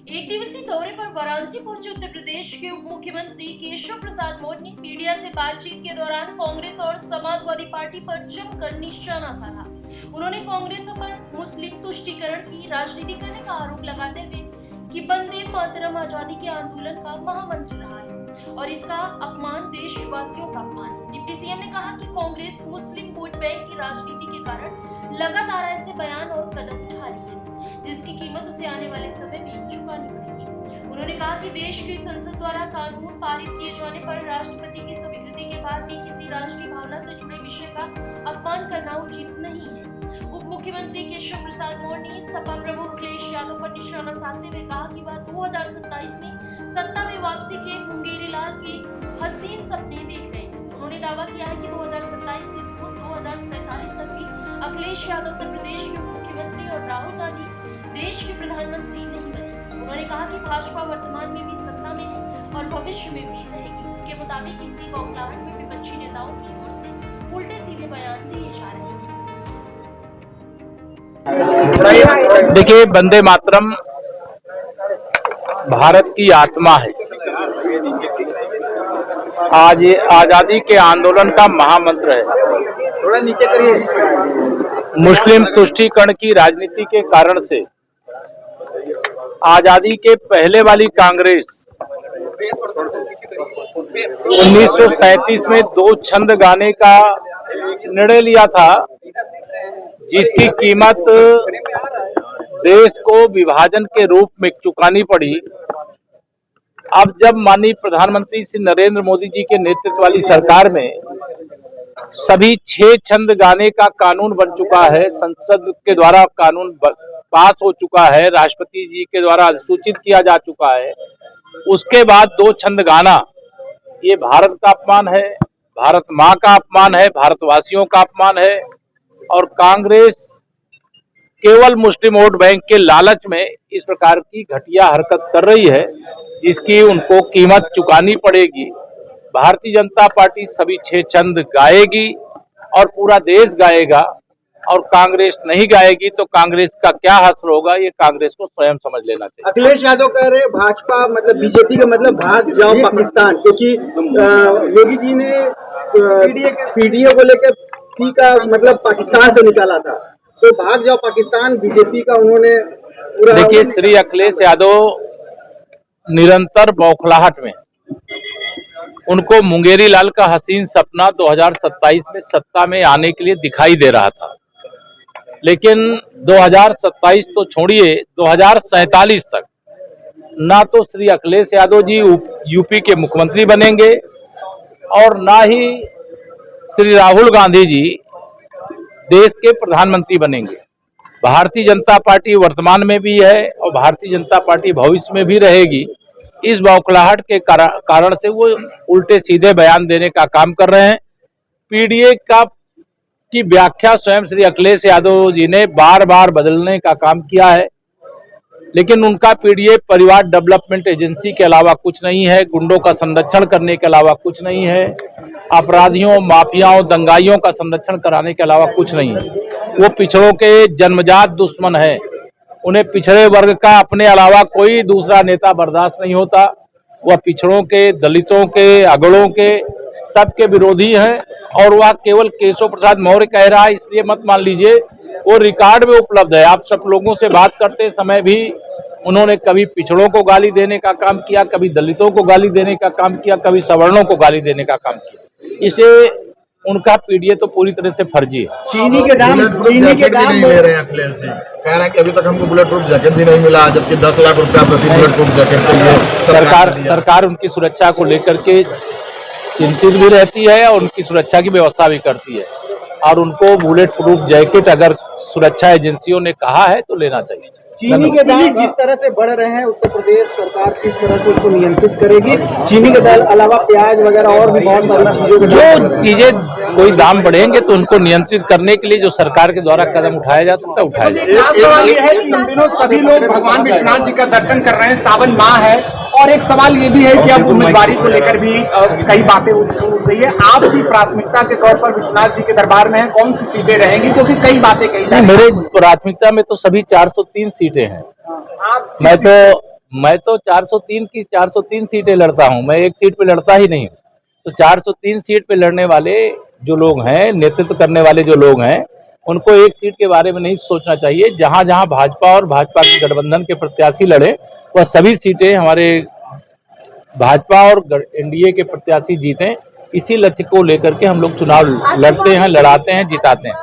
एक दिवसीय दौरे पर वाराणसी पहुंचे उत्तर प्रदेश के उप मुख्यमंत्री केशव प्रसाद मौर्य ने मीडिया से बातचीत के दौरान कांग्रेस और समाजवादी पार्टी पर जमकर निशाना साधा। उन्होंने कांग्रेस पर मुस्लिम तुष्टीकरण की राजनीति करने का आरोप लगाते हुए कि वंदे मातरम आजादी के आंदोलन का महामंत्र रहा है और इसका अपमान देशवासियों का अपमान। डिप्टी सीएम ने कहा कि कांग्रेस मुस्लिम वोट बैंक की राजनीति के कारण लगातार ऐसे बयान और कदम उठा रही है जिसकी कीमत उसे आने वाले समय में चुकानी पड़ेगी। उन्होंने कहा कि देश की संसद द्वारा कानून पारित किए जाने पर राष्ट्रपति की स्वीकृति के बाद भी किसी राष्ट्रीय भावना से जुड़े विषय का अपमान करना उचित नहीं है। उप मुख्यमंत्री केशव प्रसाद मौर्य ने सपा प्रमुख अखिलेश यादव पर निशाना साधते हुए कहा कि वह 2027 में सत्ता में वापसी के मुंगेरी लाल के हसीन सपने देख रहे हैं। उन्होंने दावा किया है कि 2027 से 2047 तक भी अखिलेश यादव उत्तर प्रदेश के मुख्यमंत्री और राहुल गांधी देश के प्रधानमंत्री नहीं बने। उन्होंने कहा कि भाजपा वर्तमान में भी सत्ता में है और भविष्य में भी रहेगी। उनके मुताबिक इसी बौखलाहट में विपक्षी नेताओं की ओर से उल्टे सीधे बयान दिए जा रहे हैं। देखिए, वंदे मातरम भारत की आत्मा है। आज ये आजादी के आंदोलन का महामंत्र है। थोड़ा नीचे करिए। मुस्लिम तुष्टीकरण की राजनीति के कारण से आजादी के पहले वाली कांग्रेस 1937 में 2 छंद गाने का निर्णय लिया था, जिसकी कीमत देश को विभाजन के रूप में चुकानी पड़ी। अब जब माननीय प्रधानमंत्री श्री नरेंद्र मोदी जी के नेतृत्व वाली सरकार में सभी 6 छंद गाने का कानून बन चुका है, संसद के द्वारा कानून पास हो चुका है, राष्ट्रपति जी के द्वारा अधिसूचित किया जा चुका है, उसके बाद 2 छंद गाना ये भारत का अपमान है, भारत माँ का अपमान है, भारतवासियों का अपमान है। और कांग्रेस केवल मुस्लिम वोट बैंक के लालच में इस प्रकार की घटिया हरकत कर रही है, जिसकी उनको कीमत चुकानी पड़ेगी। भारतीय जनता पार्टी सभी 6 छंद गाएगी और पूरा देश गाएगा, और कांग्रेस नहीं गाएगी तो कांग्रेस का क्या हश्र होगा, ये कांग्रेस को स्वयं समझ लेना चाहिए। अखिलेश यादव कह रहे भाजपा मतलब बीजेपी का मतलब भाग जाओ पाकिस्तान, क्योंकि योगी जी ने पीडीए को लेकर पी का मतलब पाकिस्तान से निकाला था, तो भाग जाओ पाकिस्तान बीजेपी का उन्होंने पूरा। देखिए, श्री अखिलेश यादव निरंतर बौखलाहट में, उनको मुंगेरी लाल का हसीन सपना 2027 में सत्ता में आने के लिए दिखाई दे रहा था, लेकिन 2027 तो छोड़िए, 2047 तक ना तो श्री अखिलेश यादव जी यूपी के मुख्यमंत्री बनेंगे और ना ही श्री राहुल गांधी जी देश के प्रधानमंत्री बनेंगे। भारतीय जनता पार्टी वर्तमान में भी है और भारतीय जनता पार्टी भविष्य में भी रहेगी। इस बौखलाहट के कारण से वो उल्टे सीधे बयान देने का काम कर रहे हैं। पीडीए की व्याख्या स्वयं श्री अखिलेश यादव जी ने बार बार बदलने का काम किया है, लेकिन उनका पीडीए परिवार डेवलपमेंट एजेंसी के अलावा कुछ नहीं है, गुंडों का संरक्षण करने के अलावा कुछ नहीं है, अपराधियों, माफियाओं, दंगाइयों का संरक्षण कराने के अलावा कुछ नहीं है। वो पिछड़ों के जन्मजात दुश्मन है। उन्हें पिछड़े वर्ग का अपने अलावा कोई दूसरा नेता बर्दाश्त नहीं होता। वह पिछड़ों के, दलितों के, अगड़ों के सबके विरोधी हैं, और वह केवल केशव प्रसाद मौर्य कह रहा है इसलिए मत मान लीजिए, वो रिकॉर्ड में उपलब्ध है। आप सब लोगों से बात करते समय भी उन्होंने कभी पिछड़ों को गाली देने का काम किया, कभी दलितों को गाली देने का काम किया, कभी सवर्णों को गाली देने का काम किया। इसे उनका पीडीए तो पूरी तरह से फर्जी है। चीनी के दाम नहीं ले रहे हैं अखिलेश जी, कह रहे हैं कि अभी तक हमको बुलेट प्रूफ जैकेट भी नहीं मिला, जबकि 10 लाख रुपया प्रति बुलेट प्रूफ जैकेट के लिए सरकार उनकी सुरक्षा को लेकर के चिंतित भी रहती है और उनकी सुरक्षा की व्यवस्था भी करती है, और उनको बुलेट प्रूफ जैकेट अगर सुरक्षा एजेंसियों ने कहा है तो लेना चाहिए। चीनी के दाम जिस तरह से बढ़ रहे हैं, उत्तर प्रदेश सरकार किस तरह से उसको नियंत्रित करेगी? चीनी के अलावा प्याज वगैरह और भी बहुत सारी चीजों के जो चीजें कोई दाम बढ़ेंगे तो उनको नियंत्रित करने के लिए जो सरकार के द्वारा कदम उठाया जा सकता है उठाया जाए। इन दिनों सभी लोग भगवान विश्वनाथ जी का दर्शन कर रहे हैं, सावन माह है, और एक सवाल ये भी है कि अब उम्मीदवारी को लेकर भी कई बातें उठ रही है। आपकी प्राथमिकता के तौर पर विश्वनाथ जी के दरबार में है, कौन सी सीटें रहेंगी, क्योंकि कई बातें कही जा रही हैं? मेरे प्राथमिकता में तो सभी 403 सीटें हैं। मैं तो मैं तो 403 सीटें लड़ता हूं, मैं एक सीट पे लड़ता ही नहीं हूं। तो 403 सीट पे लड़ने वाले जो लोग हैं, नेतृत्व करने वाले जो लोग हैं, उनको एक सीट के बारे में नहीं सोचना चाहिए। जहां जहां भाजपा और भाजपा के गठबंधन के प्रत्याशी लड़े, वह सभी सीटें हमारे भाजपा और एनडीए के प्रत्याशी जीतें, इसी लक्ष्य को लेकर के हम लोग चुनाव लड़ते हैं, लड़ाते हैं, जिताते हैं।